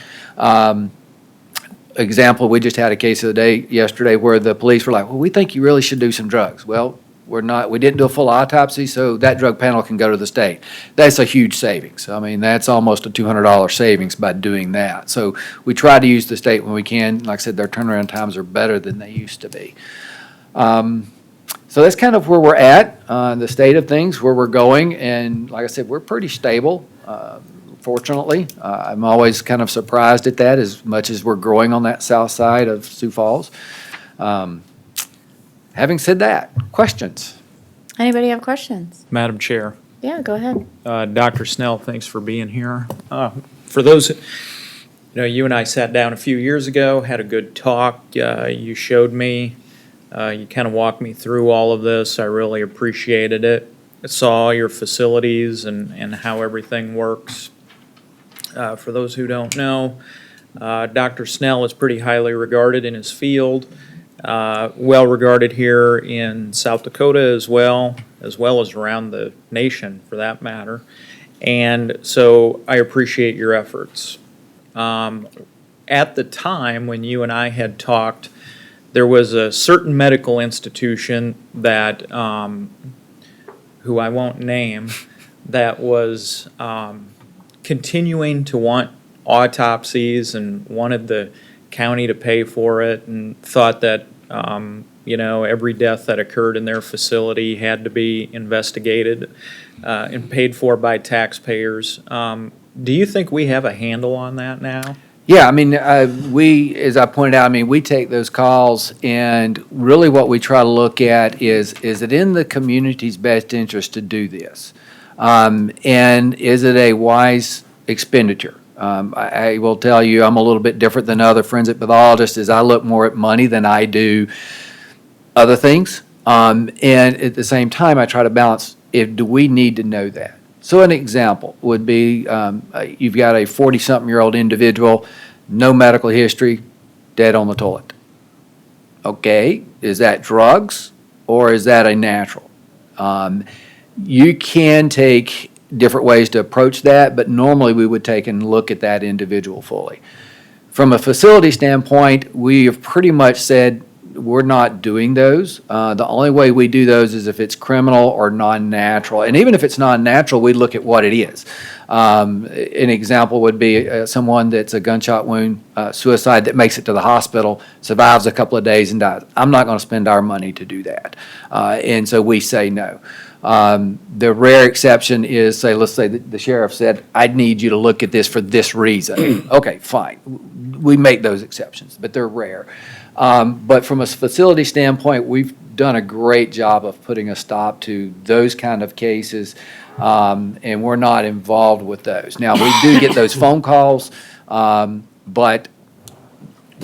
Example, we just had a case yesterday where the police were like, well, we think you really should do some drugs. Well, we didn't do a full autopsy, so that drug panel can go to the state. That's a huge savings. I mean, that's almost a $200 savings by doing that. So we try to use the state when we can. Like I said, their turnaround times are better than they used to be. So that's kind of where we're at, the state of things, where we're going. And like I said, we're pretty stable. fortunately. I'm always kind of surprised at that, as much as we're growing on that south side of Sioux Falls. Having said that, questions? Anybody have questions? Madam Chair. Yeah, go ahead. Dr. Snell, thanks for being here. For those, you and I sat down a few years ago, had a good talk. You showed me, you kind of walked me through all of this. I really appreciated it. I saw your facilities and how everything works. For those who don't know, Dr. Snell is pretty highly regarded in his field, well regarded here in South Dakota as well as around the nation for that matter. And so I appreciate your efforts. At the time when you and I had talked, there was a certain medical institution that, who I won't name, that was continuing to want autopsies and wanted the county to pay for it, and thought that every death that occurred in their facility had to be investigated and paid for by taxpayers. Do you think we have a handle on that now? Yeah, I mean, we, as I pointed out, I mean, we take those calls, and really what we try to look at is it in the community's best interest to do this? And is it a wise expenditure? I will tell you, I'm a little bit different than other forensic pathologists, as I look more at money than I do other things. And at the same time, I try to balance, do we need to know that? So an example would be, you've got a 40-something-year-old individual, no medical history, dead on the toilet. Okay, is that drugs or is that a natural? You can take different ways to approach that, but normally we would take and look at that individual fully. From a facility standpoint, we have pretty much said we're not doing those. The only way we do those is if it's criminal or non-natural. And even if it's non-natural, we look at what it is. An example would be someone that's a gunshot wound, suicide, that makes it to the hospital, survives a couple of days and dies. I'm not going to spend our money to do that. And so we say no. The rare exception is, let's say the sheriff said, I need you to look at this for this reason. Okay, fine. We make those exceptions, but they're rare. But from a facility standpoint, we've done a great job of putting a stop to those kind of cases, and we're not involved with those. Now, we do get those phone calls, but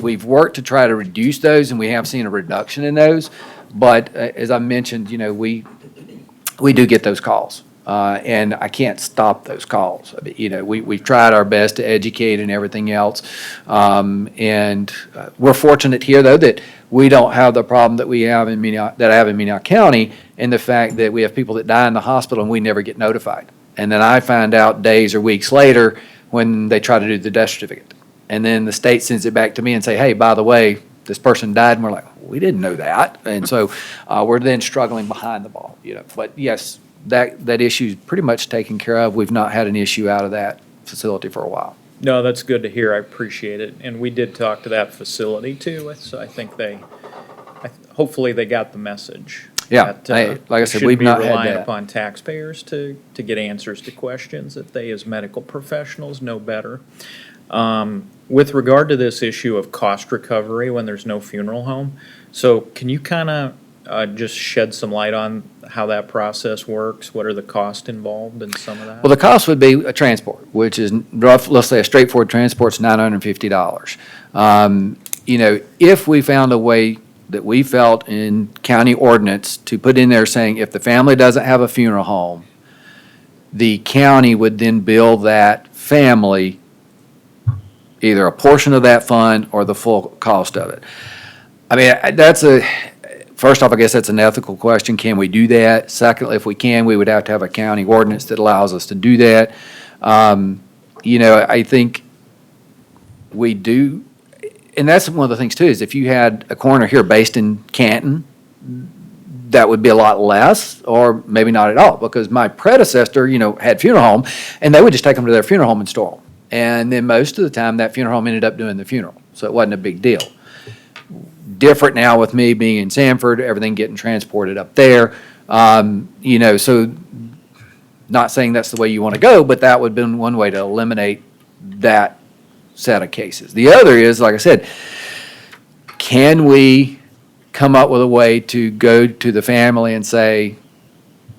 we've worked to try to reduce those, and we have seen a reduction in those. But as I mentioned, we do get those calls, and I can't stop those calls. We've tried our best to educate and everything else, and we're fortunate here, though, that we don't have the problem that we have in that I have in Minnehaha County, in the fact that we have people that die in the hospital and we never get notified. And then I find out days or weeks later when they try to do the death certificate, and then the state sends it back to me and say, hey, by the way, this person died, and we're like, we didn't know that. And so we're then struggling behind the ball, But yes, that issue is pretty much taken care of. We've not had an issue out of that facility for a while. No, that's good to hear. I appreciate it. And we did talk to that facility too, so I think hopefully they got the message. Yeah, that, like I said, we've not had shouldn't be relying that. upon taxpayers to get answers to questions, that they as medical professionals know better. With regard to this issue of cost recovery when there's no funeral home, so can you kind of just shed some light on how that process works? What are the costs involved in some of that? Well, the cost would be a transport, which is let's say a straightforward transport's $950. If we found a way that we felt in county ordinance to put in there saying if the family doesn't have a funeral home, the county would then bill that family either a portion of that fund or the full cost of it. I mean, first off, I guess that's an ethical question. Can we do that? Secondly, if we can, we would have to have a county ordinance that allows us to do that. I think we do, and that's one of the things too, is if you had a coroner here based in Canton, that would be a lot less, or maybe not at all, because my predecessor, had funeral home, and they would just take them to their funeral home and store them. And then most of the time, that funeral home ended up doing the funeral, so it wasn't a big deal. Different now with me being in Sanford, everything getting transported up there. So Not saying that's the way you want to go, but that would have been one way to eliminate that set of cases. The other is, like I said, can we come up with a way to go to the family and say,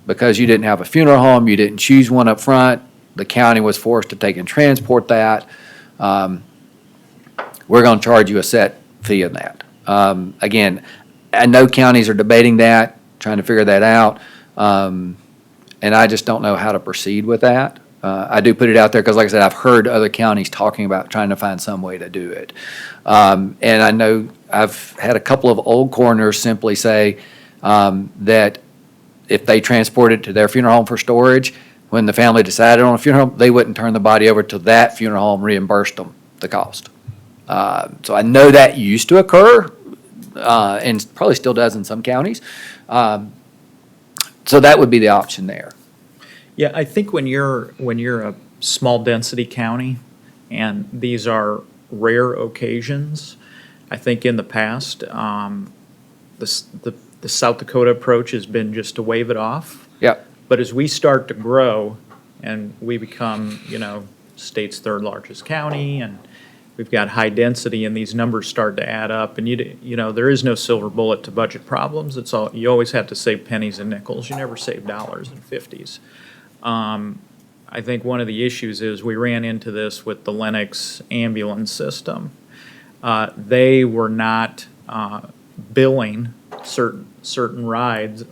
because you didn't have a funeral home, you didn't choose one up front, the county was forced to take and transport that, we're going to charge you a set fee in that. Again, I know counties are debating that, trying to figure that out, and I just don't know how to proceed with that. I do put it out there because, like I said, I've heard other counties talking about trying to find some way to do it. And I know I've had a couple of old coroners simply say that if they transport it to their funeral home for storage, when the family decided on a funeral home, they wouldn't turn the body over till that funeral home reimbursed them the cost. So I know that used to occur, and probably still does in some counties. So that would be the option there. Yeah, I think when you're a small density county, and these are rare occasions, I think in the past, the South Dakota approach has been just to wave it off. Yep. But as we start to grow and we become, state's third largest county, and we've got high density, and these numbers start to add up, and there is no silver bullet to budget problems. It's all, you always have to save pennies and nickels. You never save dollars and 50s. I think one of the issues is we ran into this with the Lennox ambulance system. They were not billing certain rides,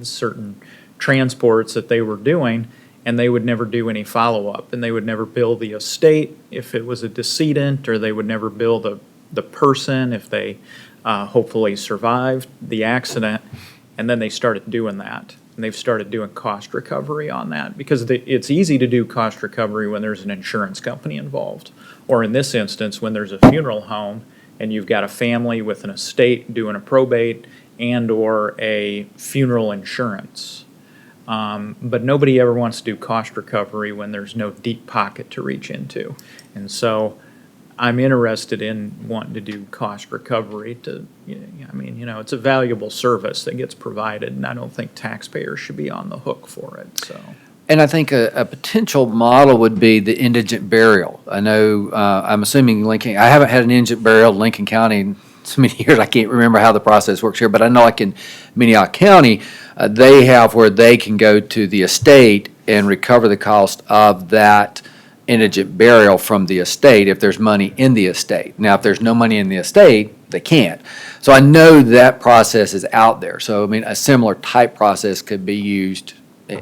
certain transports that they were doing, and they would never do any follow-up, and they would never bill the estate if it was a decedent, or they would never bill the person if they hopefully survived the accident, and then they started doing that. And they've started doing cost recovery on that, because it's easy to do cost recovery when there's an insurance company involved. Or in this instance, when there's a funeral home and you've got a family with an estate doing a probate and or a funeral insurance. But nobody ever wants to do cost recovery when there's no deep pocket to reach into. And so I'm interested in wanting to do cost recovery it's a valuable service that gets provided, and I don't think taxpayers should be on the hook for it, so. And I think a potential model would be the indigent burial. I know, I'm assuming I haven't had an indigent burial in Lincoln County in so many years, I can't remember how the process works here, but I know like in Minnehaha County, they have where they can go to the estate and recover the cost of that indigent burial from the estate if there's money in the estate. Now, if there's no money in the estate, they can't. So I know that process is out there. So, a similar type process could be used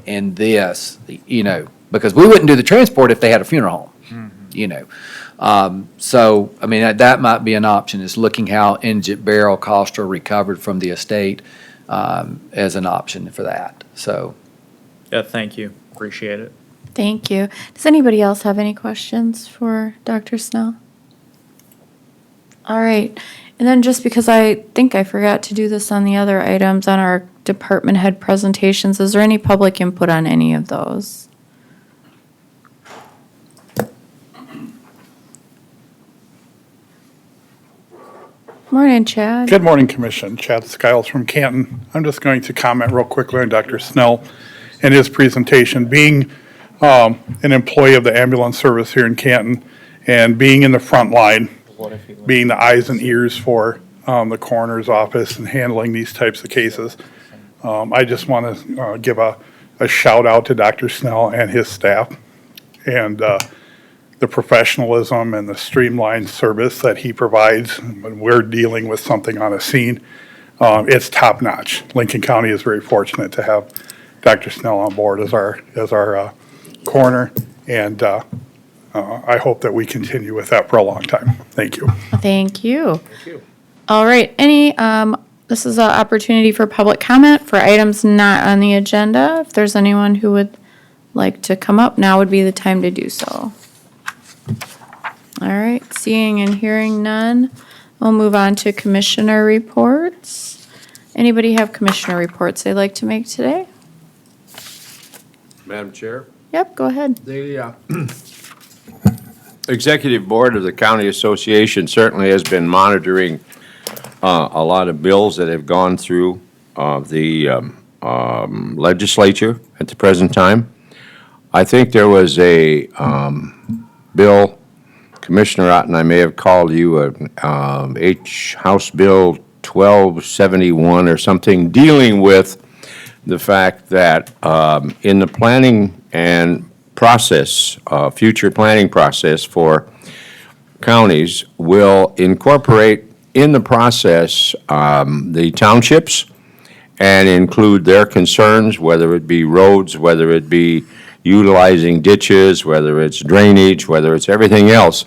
in this, because we wouldn't do the transport if they had a funeral home, So, that might be an option, is looking how indigent burial costs are recovered from the estate as an option for that, so. Yeah, thank you, appreciate it. Thank you. Does anybody else have any questions for Dr. Snell? All right. And then just because I think I forgot to do this on the other items on our department head presentations, is there any public input on any of those? Morning, Chad. Good morning, Commission. Chad Skiles from Canton. I'm just going to comment real quickly on Dr. Snell and his presentation. Being an employee of the ambulance service here in Canton and being in the front line, being the eyes and ears for the coroner's office and handling these types of cases, I just want to give a shout out to Dr. Snell and his staff and the professionalism and the streamlined service that he provides when we're dealing with something on a scene. It's top notch. Lincoln County is very fortunate to have Dr. Snell on board as our coroner, and I hope that we continue with that for a long time. Thank you. Thank you. All right, this is an opportunity for public comment for items not on the agenda. If there's anyone who would like to come up, now would be the time to do so. All right, seeing and hearing none, we'll move on to commissioner reports. Anybody have commissioner reports they'd like to make today? Madam Chair? Yep, go ahead. The Executive Board of the County Association certainly has been monitoring a lot of bills that have gone through the legislature at the present time. I think there was a bill, Commissioner Otten, I may have called you, House Bill 1271 or something, dealing with the fact that in the planning and process, future planning process for counties, will incorporate in the process the townships and include their concerns, whether it be roads, whether it be utilizing ditches, whether it's drainage, whether it's everything else.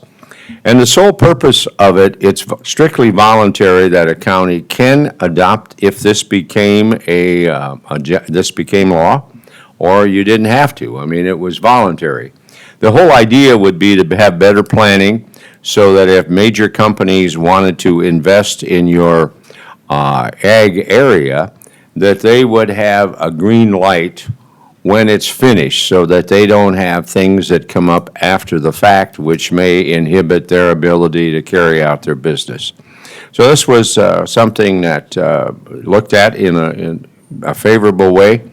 And the sole purpose of it, it's strictly voluntary that a county can adopt if this became this became law, or you didn't have to. I mean, it was voluntary. The whole idea would be to have better planning so that if major companies wanted to invest in your ag area, that they would have a green light when it's finished, so that they don't have things that come up after the fact which may inhibit their ability to carry out their business. So this was something that looked at in a favorable way,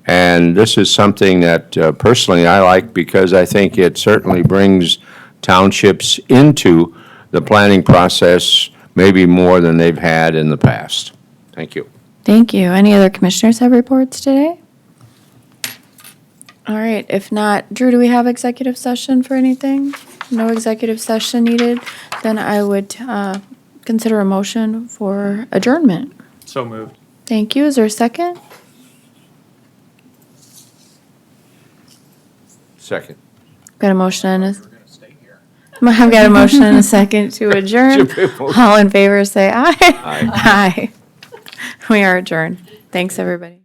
and this is something that personally I like because I think it certainly brings townships into the planning process maybe more than they've had in the past. Thank you. Thank you. Any other commissioners have reports today? All right, if not, Drew, do we have executive session for anything? No executive session needed? Then I would consider a motion for adjournment. So moved. Thank you. Is there a second? Second. Got a motion and I've got a motion and a second to adjourn. All in favor, say aye. Aye. Aye. We are adjourned. Thanks, everybody.